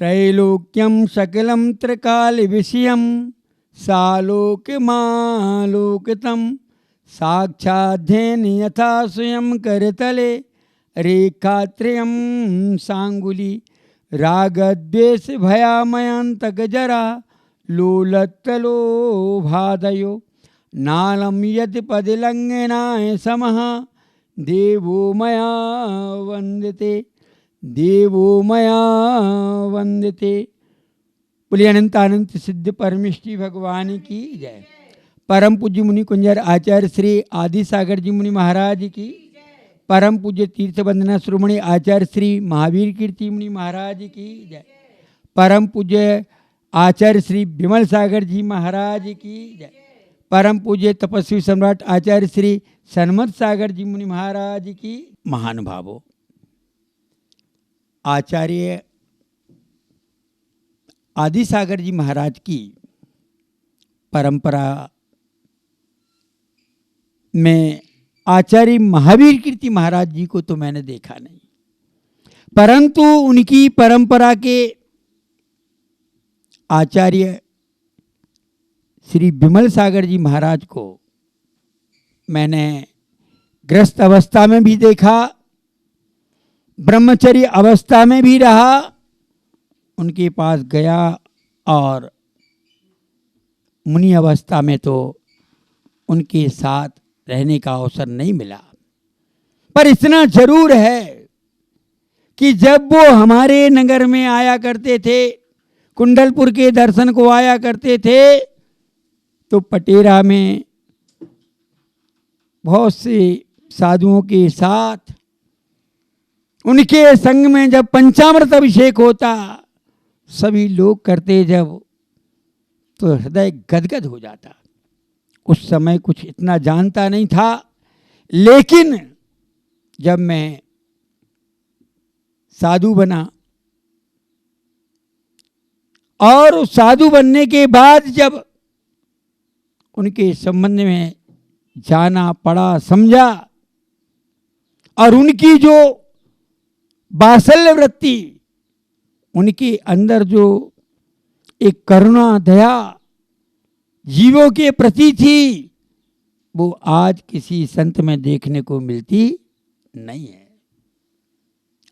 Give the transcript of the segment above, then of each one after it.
त्रैलोक्यं सकलं त्रिकाल विषयं सालोक्यमालोकितं साक्षाध्येन यथा स्वयं करतले रेखात्रयं सांगुली रागद्वेष भयामयंतकजरा लोलत्तलोभादयो नालं यदि पदिलंघनाय समः देवो मया वंदिते देवो मया वंदिते। बोलिए अनंत अनंत सिद्ध परमेष्टि भगवान की जय। परम पूज्य मुनि कुंजर आचार्य श्री आदि सागर जी मुनि महाराज की, परम पूज्य तीर्थ वंदना श्रोमणी आचार्य श्री महावीर कीर्ति मुनि महाराज की जय। परम पूज्य आचार्य श्री विमल सागर जी महाराज की जय। परम पूज्य तपस्वी सम्राट आचार्य श्री सन्मत सागर जी मुनि महाराज की। महानुभावों, आचार्य आदि सागर जी महाराज की परंपरा में आचार्य महावीर कीर्ति महाराज जी को तो मैंने देखा नहीं, परंतु उनकी परंपरा के आचार्य श्री विमल सागर जी महाराज को मैंने ग्रस्त अवस्था में भी देखा, ब्रह्मचर्य अवस्था में भी रहा, उनके पास गया और मुनि अवस्था में तो उनके साथ रहने का अवसर नहीं मिला। पर इतना जरूर है कि जब वो हमारे नगर में आया करते थे, कुंडलपुर के दर्शन को आया करते थे, तो पटेरा में बहुत से साधुओं के साथ उनके संग में जब पंचामृत अभिषेक होता, सभी लोग करते जब, तो हृदय गदगद हो जाता। उस समय कुछ इतना जानता नहीं था, लेकिन जब मैं साधु बना और उस साधु बनने के बाद जब उनके संबंध में जाना पड़ा, समझा, और उनकी जो वात्सल्य वृत्ति, उनके अंदर जो एक करुणा दया जीवों के प्रति थी, वो आज किसी संत में देखने को मिलती नहीं है।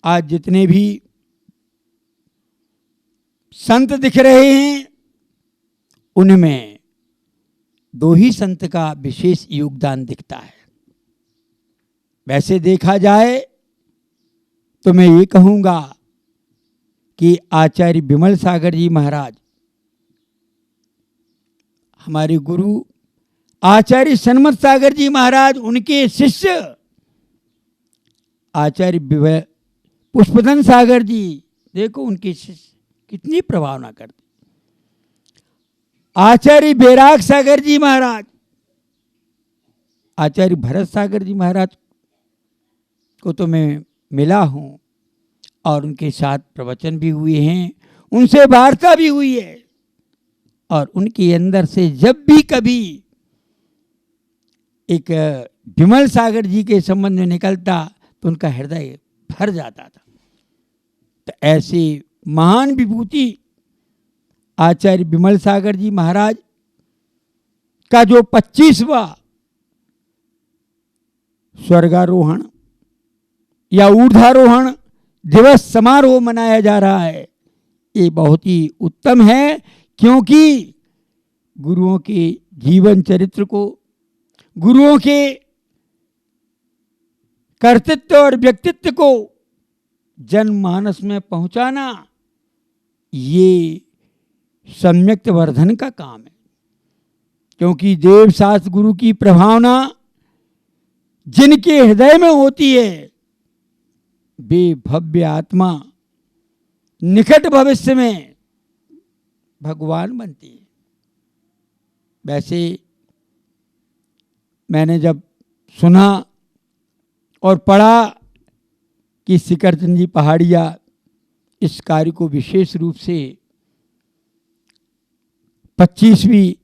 आज जितने भी संत दिख रहे हैं, उनमें दो ही संत का विशेष योगदान दिखता है। वैसे देखा जाए तो मैं ये कहूँगा कि आचार्य विमल सागर जी महाराज, हमारे गुरु आचार्य सन्मत सागर जी महाराज, उनके शिष्य आचार्य पुष्पधन सागर जी, देखो उनके शिष्य कितनी प्रभावना करते। आचार्य बैराग सागर जी महाराज, आचार्य भरत सागर जी महाराज को तो मैं मिला हूं और उनके साथ प्रवचन भी हुए हैं, उनसे वार्ता भी हुई है, और उनके अंदर से जब भी कभी एक विमल सागर जी के संबंध में निकलता तो उनका हृदय भर जाता था। तो ऐसी महान विभूति आचार्य विमल सागर जी महाराज का जो 25वां स्वर्गारोहण या ऊर्ध्वारोहण दिवस समारोह मनाया जा रहा है, ये बहुत ही उत्तम है, क्योंकि गुरुओं के जीवन चरित्र को, गुरुओं के कर्तृत्व और व्यक्तित्व को जनमानस में पहुंचाना, ये सम्यक्त वर्धन का काम है। क्योंकि देव शास्त्र गुरु की प्रभावना जिनके हृदय में होती है, वे भव्य आत्मा निकट भविष्य में भगवान बनती है। वैसे मैंने जब सुना और पढ़ा कि शिखरचंद जी पहाड़िया इस कार्य को विशेष रूप से 25वीं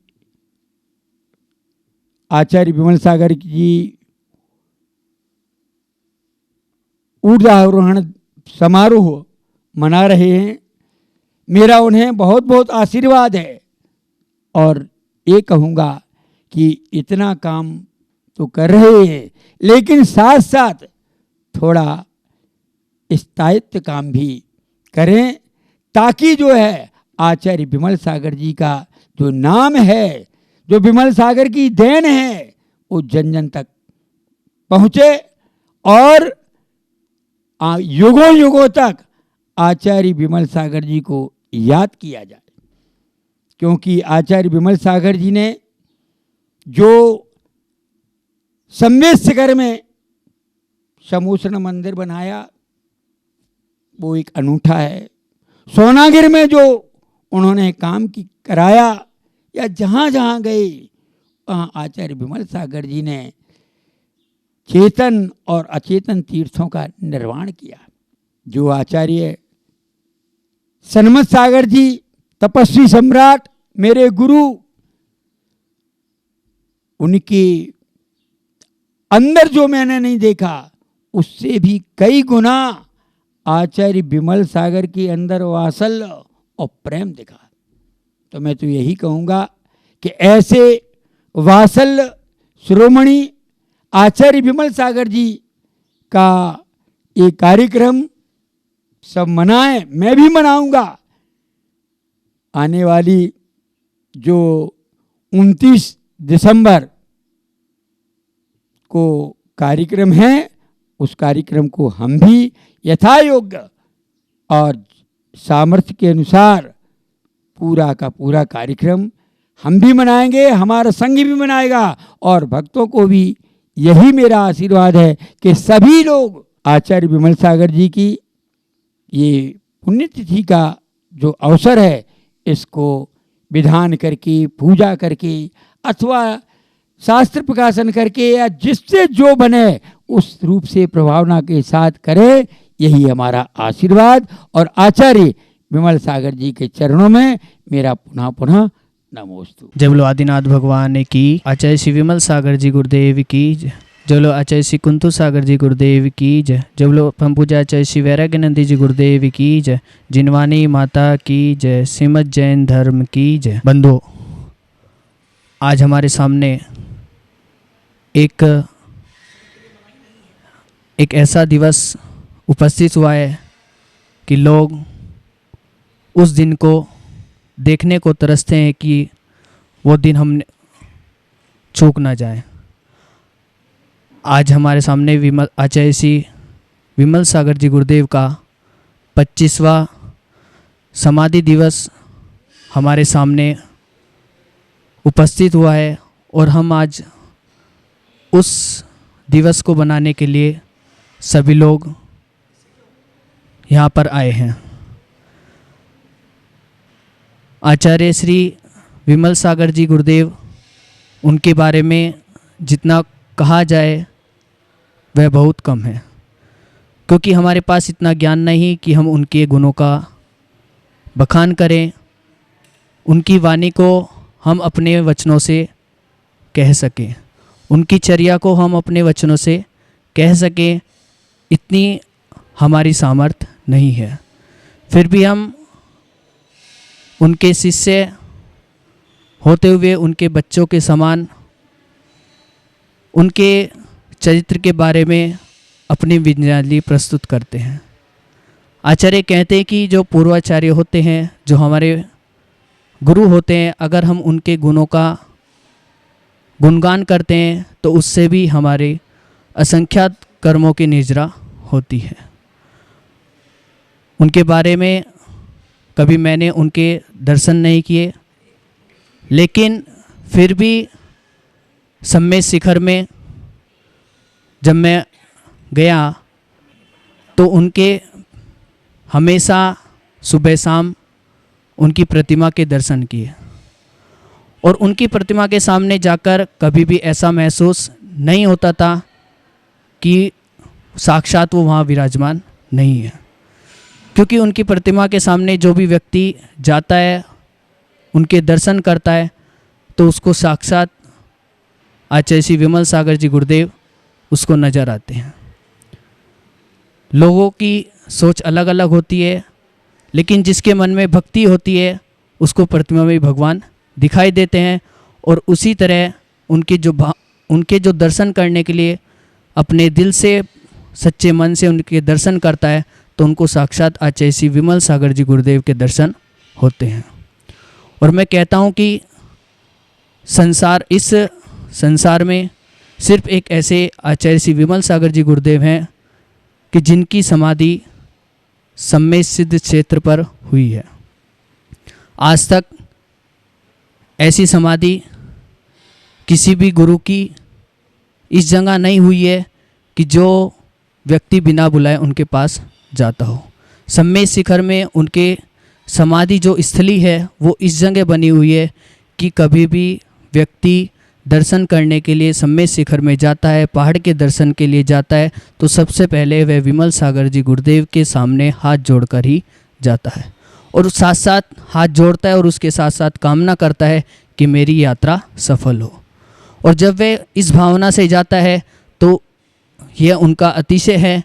आचार्य विमल सागर जी ऊर्ध्वारोहण समारोह मना रहे हैं, मेरा उन्हें बहुत बहुत आशीर्वाद है। और ये कहूँगा कि इतना काम तो कर रहे हैं, लेकिन साथ साथ थोड़ा स्थायित्व काम भी करें, ताकि जो है आचार्य विमल सागर जी का जो नाम है, जो विमल सागर की देन है, वो जन जन तक पहुँचे और युगों युगों तक आचार्य विमल सागर जी को याद किया जाए। क्योंकि आचार्य विमल सागर जी ने जो सम्मेशगर में समूषण मंदिर बनाया वो एक अनूठा है। सोनागिर में जो उन्होंने काम की कराया, या जहाँ जहाँ गए वहाँ आचार्य विमल सागर जी ने चेतन और अचेतन तीर्थों का निर्माण किया। जो आचार्य सन्मत सागर जी, तपस्वी सम्राट, मेरे गुरु, उनके अंदर जो मैंने नहीं देखा उससे भी कई गुना आचार्य विमल सागर के अंदर वात्सल्य और प्रेम दिखा। तो मैं तो यही कहूँगा कि ऐसे वात्सल्य शिरोमणि आचार्य विमल सागर जी का ये कार्यक्रम सब मनाएं, मैं भी मनाऊंगा। आने वाली जो 29 दिसंबर को कार्यक्रम है, उस कार्यक्रम को हम भी यथायोग्य और सामर्थ्य के अनुसार पूरा का पूरा कार्यक्रम हम भी मनाएंगे, हमारा संघ भी मनाएगा। और भक्तों को भी यही मेरा आशीर्वाद है कि सभी लोग आचार्य विमल सागर जी की ये पुण्यतिथि का जो अवसर है, इसको विधान करके, पूजा करके, अथवा शास्त्र प्रकाशन करके, या जिससे जो बने उस रूप से प्रभावना के साथ करे, यही हमारा आशीर्वाद। और आचार्य विमल सागर जी के चरणों में मेरा पुनः पुनः नमोस्तु। जय बोलो आदिनाथ भगवान की, आचार्य श्री विमल सागर जी गुरुदेव की जय। जय बोलो आचार्य श्री कुंतु सागर जी गुरुदेव की जय। जय बोलो परम पूज्य आचार्य श्री वैराग्यानंद जी गुरुदेव की जय। जिनवानी माता की जय। श्रीमद जैन धर्म की जय। बंधु, आज हमारे सामने एक ऐसा दिवस उपस्थित हुआ है कि लोग उस दिन को देखने को तरसते हैं कि वो दिन हम चूक ना जाए। आज हमारे सामने आचार्य श्री विमल सागर जी गुरुदेव का 25वां समाधि दिवस हमारे सामने उपस्थित हुआ है, और हम आज उस दिवस को बनाने के लिए सभी लोग यहाँ पर आए हैं। आचार्य श्री विमल सागर जी गुरुदेव, उनके बारे में जितना कहा जाए वह बहुत कम है, क्योंकि हमारे पास इतना ज्ञान नहीं कि हम उनके गुणों का बखान करें, उनकी वाणी को हम अपने वचनों से कह सकें, उनकी चर्या को हम अपने वचनों से कह सकें, इतनी हमारी सामर्थ्य नहीं है। फिर भी हम उनके शिष्य होते हुए उनके बच्चों के समान उनके चरित्र के बारे में अपनी विज्ञानी प्रस्तुत करते हैं। आचार्य कहते हैं कि जो पूर्वाचार्य होते हैं, जो हमारे गुरु होते हैं, अगर हम उनके गुणों का गुणगान करते हैं तो उससे भी हमारे असंख्यात कर्मों की निजरा होती है। उनके बारे में कभी मैंने उनके दर्शन नहीं किए, लेकिन फिर भी सम्मेद शिखर में जब मैं गया तो उनके हमेशा सुबह शाम उनकी प्रतिमा के दर्शन किए, और उनकी प्रतिमा के सामने जाकर कभी भी ऐसा महसूस नहीं होता था कि साक्षात वो वहाँ विराजमान नहीं है। क्योंकि उनकी प्रतिमा के सामने जो भी व्यक्ति जाता है, उनके दर्शन करता है, तो उसको साक्षात आचार्य श्री विमल सागर जी गुरुदेव उसको नज़र आते हैं। लोगों की सोच अलग अलग होती है, लेकिन जिसके मन में भक्ति होती है उसको प्रतिमा में भगवान दिखाई देते हैं। और उसी तरह उनके जो दर्शन करने के लिए अपने दिल से सच्चे मन से उनके दर्शन करता है तो उनको साक्षात आचार्य श्री विमल सागर जी गुरुदेव के दर्शन होते हैं। और मैं कहता हूँ कि इस संसार में सिर्फ एक ऐसे आचार्य श्री विमल सागर जी गुरुदेव हैं कि जिनकी समाधि सम्मेद सिद्ध क्षेत्र पर हुई है। आज तक ऐसी समाधि किसी भी गुरु की इस जगह नहीं हुई है कि जो व्यक्ति बिना बुलाए उनके पास जाता हो। सम्मेद शिखर में उनके समाधि जो स्थली है वो इस जगह बनी हुई है कि कभी भी व्यक्ति दर्शन करने के लिए सम्मेद शिखर में जाता है, पहाड़ के दर्शन के लिए जाता है, तो सबसे पहले वह विमल सागर जी गुरुदेव के सामने हाथ जोड़कर ही जाता है और साथ साथ हाथ जोड़ता है और उसके साथ साथ कामना करता है कि मेरी यात्रा सफल हो। और जब वह इस भावना से जाता है तो यह उनका अतिशय है।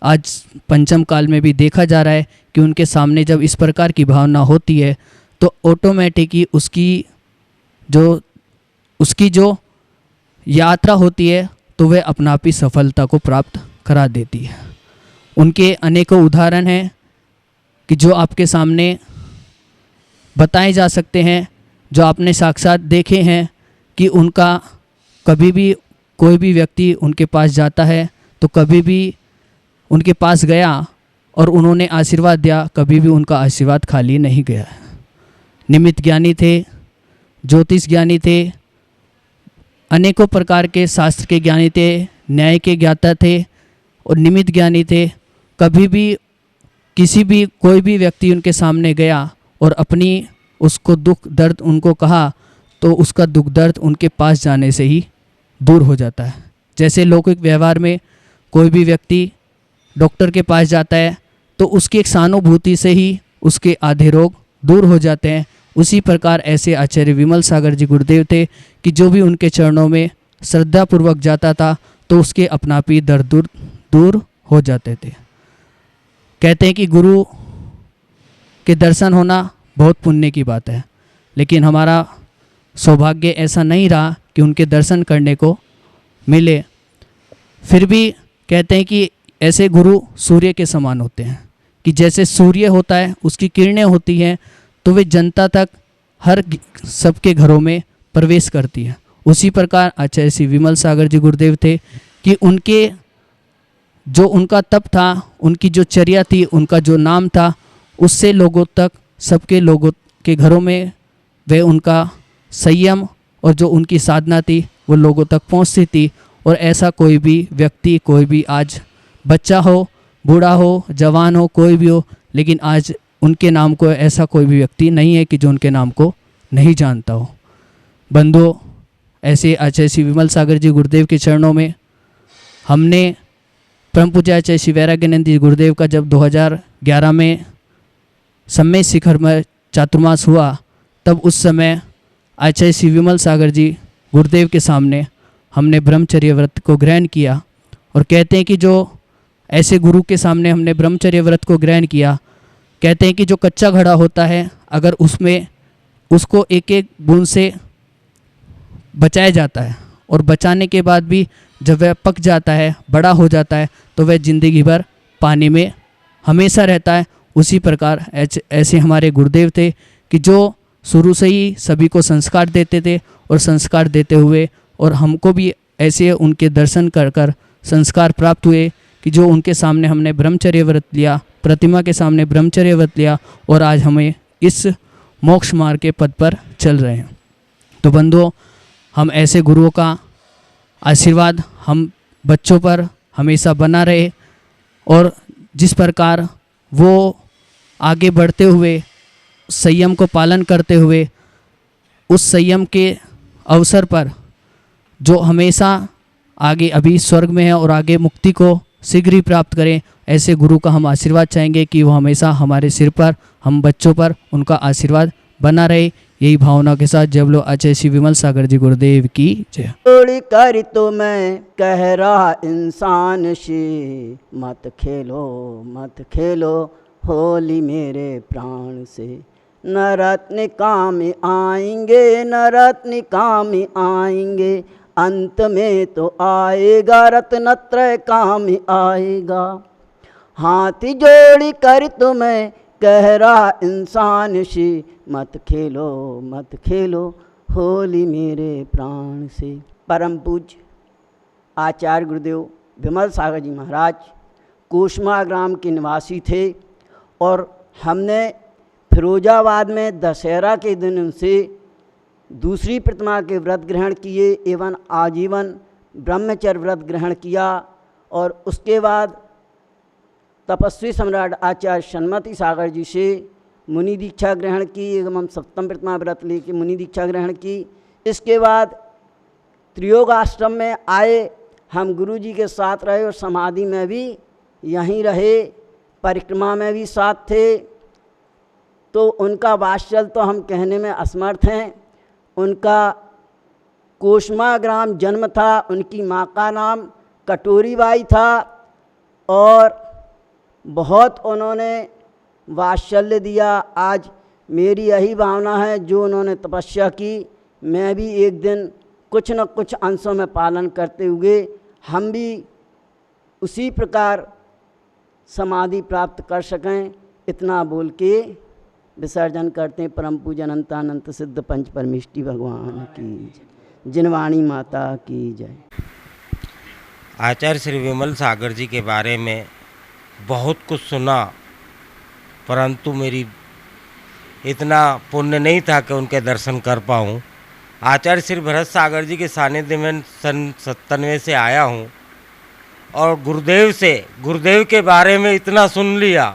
आज पंचम काल में भी देखा जा रहा है कि उनके सामने जब इस प्रकार की भावना होती है तो ऑटोमेटिक ही उसकी जो यात्रा होती है तो वह अपना आप ही सफलता को प्राप्त करा देती है। उनके अनेकों उदाहरण हैं कि जो आपके सामने बताए जा सकते हैं, जो आपने साक्षात देखे हैं कि उनका कभी भी कोई भी व्यक्ति उनके पास जाता है तो कभी भी उनके पास गया और उन्होंने आशीर्वाद दिया, कभी भी उनका आशीर्वाद खाली नहीं गया। निमित्त ज्ञानी थे, ज्योतिष ज्ञानी थे, अनेकों प्रकार के शास्त्र के ज्ञानी थे, न्याय के ज्ञाता थे और निमित्त ज्ञानी थे। कभी भी कोई भी व्यक्ति उनके सामने गया और अपनी उसको दुख दर्द उनको कहा तो उसका दुख दर्द उनके पास जाने से ही दूर हो जाता है। जैसे लौकिक व्यवहार में कोई भी व्यक्ति डॉक्टर के पास जाता है तो उसकी एक सहानुभूति से ही उसके आधे रोग दूर हो जाते हैं। उसी प्रकार ऐसे आचार्य विमल सागर जी गुरुदेव थे कि जो भी उनके चरणों में श्रद्धापूर्वक जाता था तो उसके अपनापी दर्द दूर हो जाते थे। कहते हैं कि गुरु के दर्शन होना बहुत पुण्य की बात है, लेकिन हमारा सौभाग्य ऐसा नहीं रहा कि उनके दर्शन करने को मिले। फिर भी कहते हैं कि ऐसे गुरु सूर्य के समान होते हैं कि जैसे सूर्य होता है उसकी किरणें होती हैं तो वे जनता तक हर सबके घरों में प्रवेश करती है। उसी प्रकार आचार्य श्री विमल सागर जी गुरुदेव थे कि उनका तप था, उनकी जो चर्या थी, उनका जो नाम था, उससे लोगों तक, सबके लोगों के घरों में वे उनका संयम और जो उनकी साधना थी वो लोगों तक पहुंचती थी। और ऐसा कोई भी व्यक्ति, कोई भी आज बच्चा हो, बूढ़ा हो, जवान हो, कोई भी हो, लेकिन आज उनके नाम को ऐसा कोई भी व्यक्ति नहीं है कि जो उनके नाम को नहीं जानता हो। बंधुओं, ऐसे आचार्य श्री विमल सागर जी गुरुदेव के चरणों में हमने परम पूज्य आचार्य श्री वैराग्यानंद जी गुरुदेव का जब 2011 में सम्मेद शिखर में चातुर्मास हुआ तब उस समय आचार्य श्री विमल सागर जी गुरुदेव के सामने हमने ब्रह्मचर्य व्रत को ग्रहण किया। और कहते हैं कि जो ऐसे गुरु के सामने हमने ब्रह्मचर्य व्रत को ग्रहण किया, कहते हैं कि जो कच्चा घड़ा होता है अगर उसको एक एक बूंद से बचाया जाता है और बचाने के बाद भी जब वह पक जाता है, बड़ा हो जाता है, तो वह ज़िंदगी भर पानी में हमेशा रहता है। उसी प्रकार ऐसे हमारे गुरुदेव थे कि जो शुरू से ही सभी को संस्कार देते थे और संस्कार देते हुए और हमको भी ऐसे उनके दर्शन कर कर संस्कार प्राप्त हुए कि जो उनके सामने हमने ब्रह्मचर्य व्रत लिया, प्रतिमा के सामने ब्रह्मचर्य व्रत लिया और आज हमें इस मोक्ष मार्ग के पद पर चल रहे हैं। तो बंधुओं, हम ऐसे गुरुओं का आशीर्वाद हम बच्चों पर हमेशा बना रहे और जिस प्रकार वो आगे बढ़ते हुए संयम को पालन करते हुए उस संयम के अवसर पर जो हमेशा आगे अभी स्वर्ग में है और आगे मुक्ति को शीघ्र ही प्राप्त करें, ऐसे गुरु का हम आशीर्वाद चाहेंगे कि वो हमेशा हमारे सिर पर, हम बच्चों पर उनका आशीर्वाद बना रहे। यही भावना के साथ जब लो आचार्य श्री विमल सागर जी गुरुदेव की जय। छोड़ कर तो मैं कह रहा इंसान से मत खेलो होली मेरे प्राण से। न रत्न काम आएंगे, न रत्न काम आएंगे, अंत में तो आएगा रत्नत्रय काम आएगा। हाथ जोड़ी कर तुम्हें कह रहा इंसान से, मत खेलो मत खेलो होली मेरे प्राण से। परम पूज्य आचार्य गुरुदेव विमल सागर जी महाराज कोशमा ग्राम के निवासी थे और हमने फिरोजाबाद में दशहरा के दिन उनसे दूसरी प्रतिमा के व्रत ग्रहण किए एवं आजीवन ब्रह्मचर्य व्रत ग्रहण किया। और उसके बाद तपस्वी सम्राट आचार्य सन्मति सागर जी से मुनि दीक्षा ग्रहण की एवं सप्तम प्रतिमा व्रत लेके मुनि दीक्षा ग्रहण की। इसके बाद त्रियोग आश्रम में आए, हम गुरु जी के साथ रहे और समाधि में भी यहीं रहे, परिक्रमा में भी साथ थे। तो उनका वात्सल्य तो हम कहने में असमर्थ हैं। उनका कोशमा ग्राम जन्म था, उनकी माँ का नाम कटोरी बाई था और बहुत उन्होंने वात्सल्य दिया। आज मेरी यही भावना है, जो उन्होंने तपस्या की मैं भी एक दिन कुछ न कुछ अंशों में पालन करते हुए हम भी उसी प्रकार समाधि प्राप्त कर सकें। इतना बोल के विसर्जन करते हैं। परम पूज्य अनंतानंत सिद्ध पंच परमेष्टि भगवान की जय, जिनवाणी माता की जय। आचार्य श्री विमल सागर जी के बारे में बहुत कुछ सुना, परंतु मेरी इतना पुण्य नहीं था कि उनके दर्शन कर पाऊँ। आचार्य श्री भरत सागर जी के सानिध्य में सन 97 से आया हूँ और गुरुदेव के बारे में इतना सुन लिया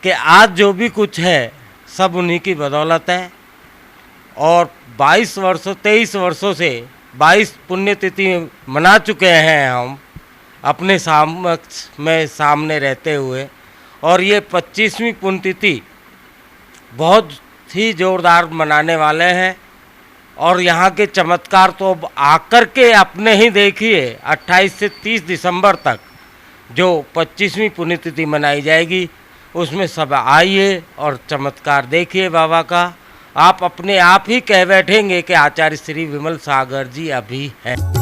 कि आज जो भी कुछ है सब उन्हीं की बदौलत है। और 23 वर्षों से 22 पुण्यतिथि मना चुके हैं हम अपने सामने रहते हुए, और ये 25वीं पुण्यतिथि बहुत ही जोरदार मनाने वाले हैं। और यहाँ के चमत्कार तो अब आकर के अपने ही देखिए। 28 से 30 दिसंबर तक जो 25वीं पुण्यतिथि मनाई जाएगी, उसमें सब आइए और चमत्कार देखिए बाबा का। आप अपने आप ही कह बैठेंगे कि आचार्य श्री विमल सागर जी अभी हैं।